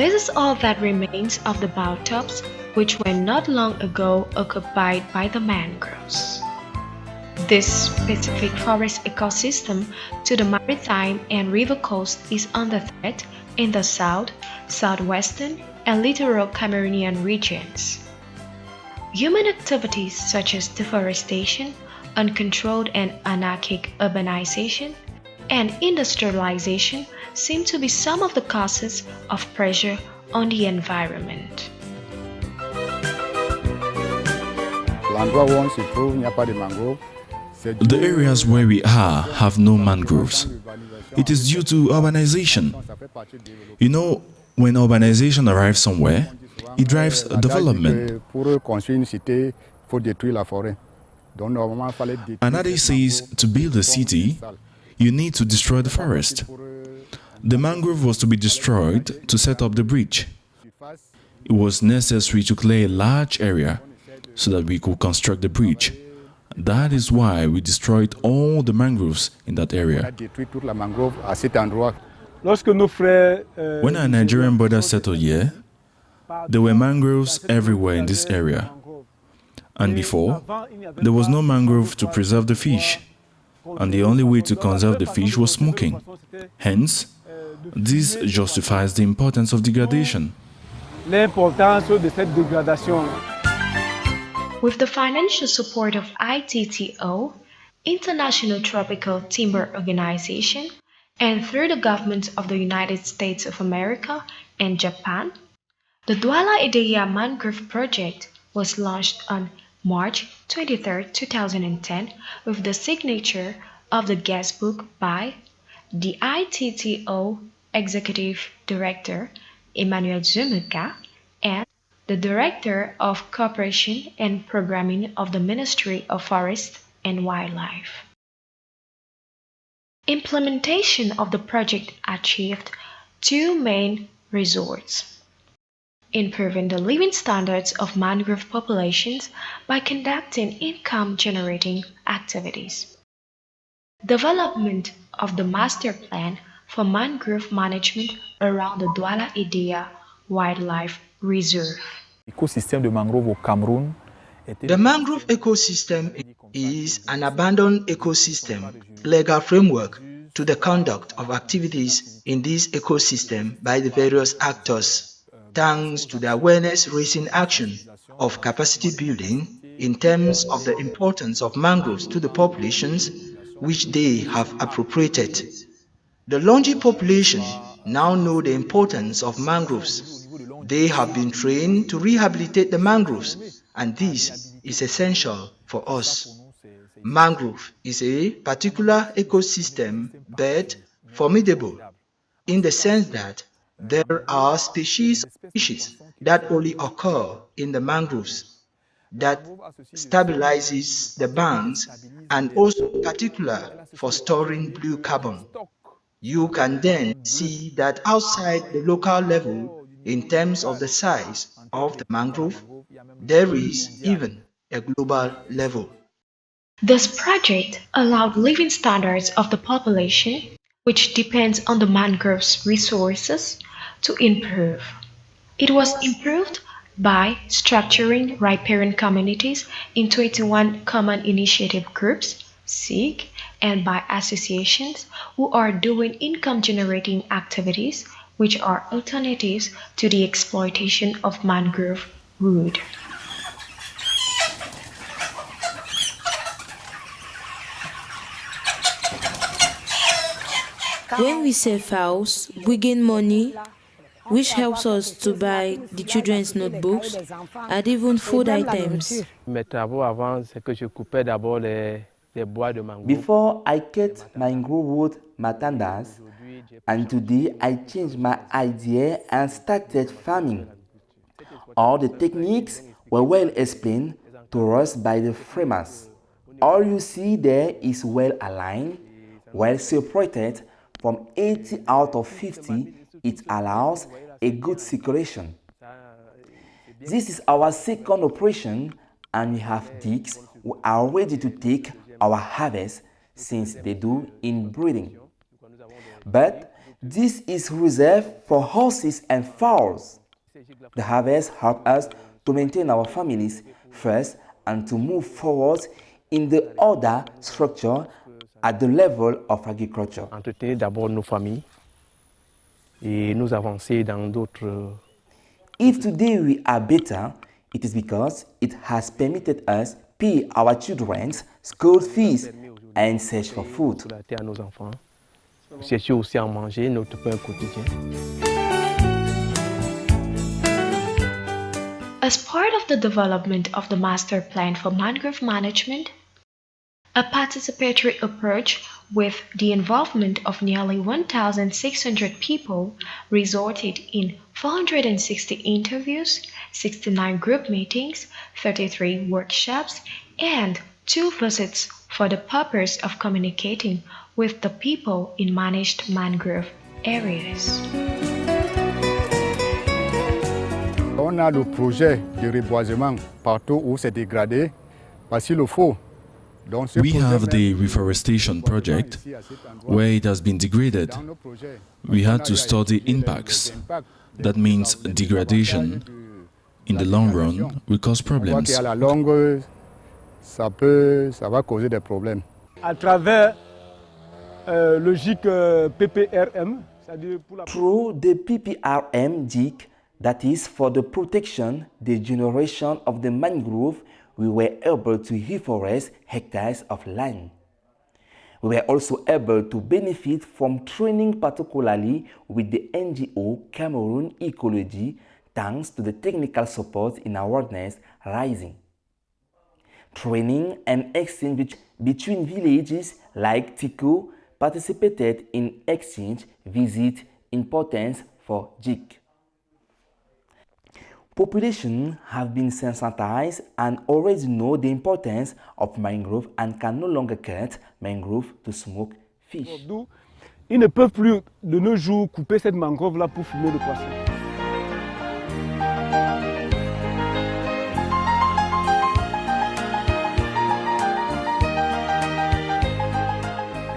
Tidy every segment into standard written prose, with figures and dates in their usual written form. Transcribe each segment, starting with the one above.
This is all that remains of the biotops which were not long ago occupied by the mangroves. This specific forest ecosystem to the maritime and river coast is under threat in the south, southwestern, and littoral Cameroonian regions. Human activities such as deforestation, uncontrolled and anarchic urbanization, and industrialization seem to be some of the causes of pressure on the environment. The areas where we are have no mangroves. It is due to urbanization. You know, when urbanization arrives somewhere, it drives development. Another says to build a city, you need to destroy the forest. The mangrove was to be destroyed to set up the bridge. It was necessary to clear a large area so that we could construct the bridge. That is why we destroyed all the mangroves in that area. When our Nigerian brothers settled here, there were mangroves everywhere in this area. And before, there was no mangrove to preserve the fish. And the only way to conserve the fish was smoking. Hence, this justifies the importance of degradation. With the financial support of ITTO, International Tropical Timber Organization, and through the governments of the United States of America and Japan, the Douala Ideya Mangrove Project was launched on March 23, 2010 with the signature of the guestbook by the ITTO Executive Director Emmanuel Zumeka and the Director of Cooperation and Programming of the Ministry of Forests and Wildlife. Implementation of the project achieved two main results: improving the living standards of mangrove populations by conducting income-generating activities, development of the master plan for mangrove management around the Douala Ideya Wildlife Reserve. The mangrove ecosystem is an abandoned ecosystem legal framework to the conduct of activities in this ecosystem by the various actors, thanks to the awareness-raising action of capacity building in terms of the importance of mangroves to the populations which they have appropriated. The Longi population now know the importance of mangroves. They have been trained to rehabilitate the mangroves, and this is essential for us. Mangrove is a particular ecosystem but formidable in the sense that there are species that only occur in the mangroves that stabilizes the banks and also particular for storing blue carbon. You can then see that outside the local level, in terms of the size of the mangrove, there is even a global level. This project allowed living standards of the population, which depends on the mangrove's resources, to improve. It was improved by structuring riparian communities in 21 common initiative groups, SIG, and by associations who are doing income-generating activities which are alternatives to the exploitation of mangrove wood. When we sell fowls, we gain money, which helps us to buy the children's notebooks and even food items. Before I cut mangrove wood matandas, and today I changed my idea and started farming. All the techniques were well explained to us by the framers. All you see there is well aligned, well separated. From 80 out of 50, it allows a good circulation. This is our second operation, and we have digs who are ready to take our harvest since they do inbreeding. but this is reserved for horses and fowls. The harvest helps us to maintain our families first and to move forward in the order structure at the level of agriculture. Entretenir d'abord nos familles et nous avancer dans d'autres. If today we are better, it is because it has permitted us pay our children's school fees and search for food. À nos enfants, chercher aussi à manger notre pain quotidien. As part of the development of the Master Plan for Mangrove Management, a participatory approach with the involvement of nearly 1,600 people resulted in 460 interviews, 69 group meetings, 33 workshops, and 2 visits for the purpose of communicating with the people in managed mangrove areas. On a le projet de reboisement partout où c'est dégradé, parce qu'il le faut. We have the reforestation project where it has been degraded. We had to study impacts. That means degradation in the long run will cause problems. À la longue, ça va causer des problèmes. À travers le GIC PPRM, Through the PPRM GIC, that is for the protection, the generation of the mangrove, we were able to reforest hectares of land. We were also able to benefit from training, particularly with the NGO Cameroon Ecology, thanks to the technical support in awareness rising. Training and exchange between villages like Tico participated in exchange visit importance for GIC. Population have been sensitized and already know the importance of mangrove and can no longer cut mangrove to smoke fish. Ils ne peuvent plus de nos jours couper cette mangrove-là pour fumer le poisson.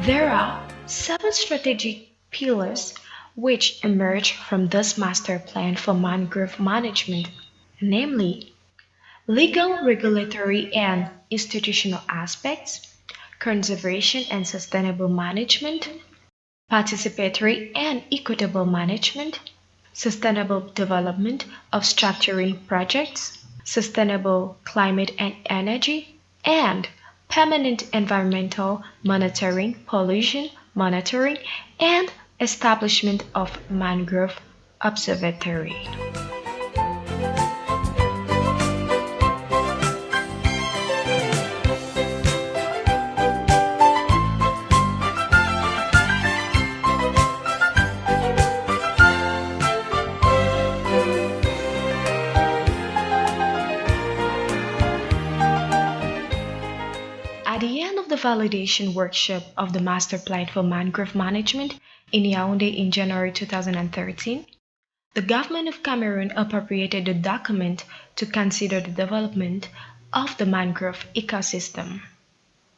There are 7 strategic pillars which emerge from this master plan for mangrove management, namely legal, regulatory, and institutional aspects, conservation and sustainable management, participatory and equitable management, sustainable development of structuring projects, sustainable climate and energy, and permanent environmental monitoring, pollution monitoring, and establishment of mangrove observatory. At the end of the validation workshop of the Master Plan for Mangrove Management in Yaoundé in January 2013, the government of Cameroon appropriated the document to consider the development of the mangrove ecosystem.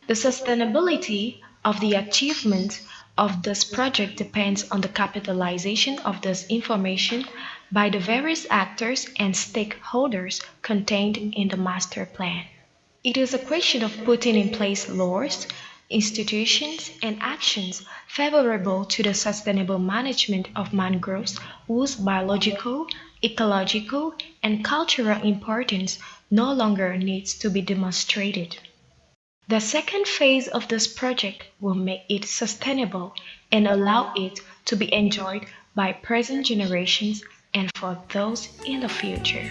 The sustainability of the achievement of this project depends on the capitalization of this information by the various actors and stakeholders contained in the master plan. It is a question of putting in place laws, institutions, and actions favorable to the sustainable management of mangroves whose biological, ecological, and cultural importance no longer needs to be demonstrated. The second phase of this project will make it sustainable and allow it to be enjoyed by present generations and for those in the future.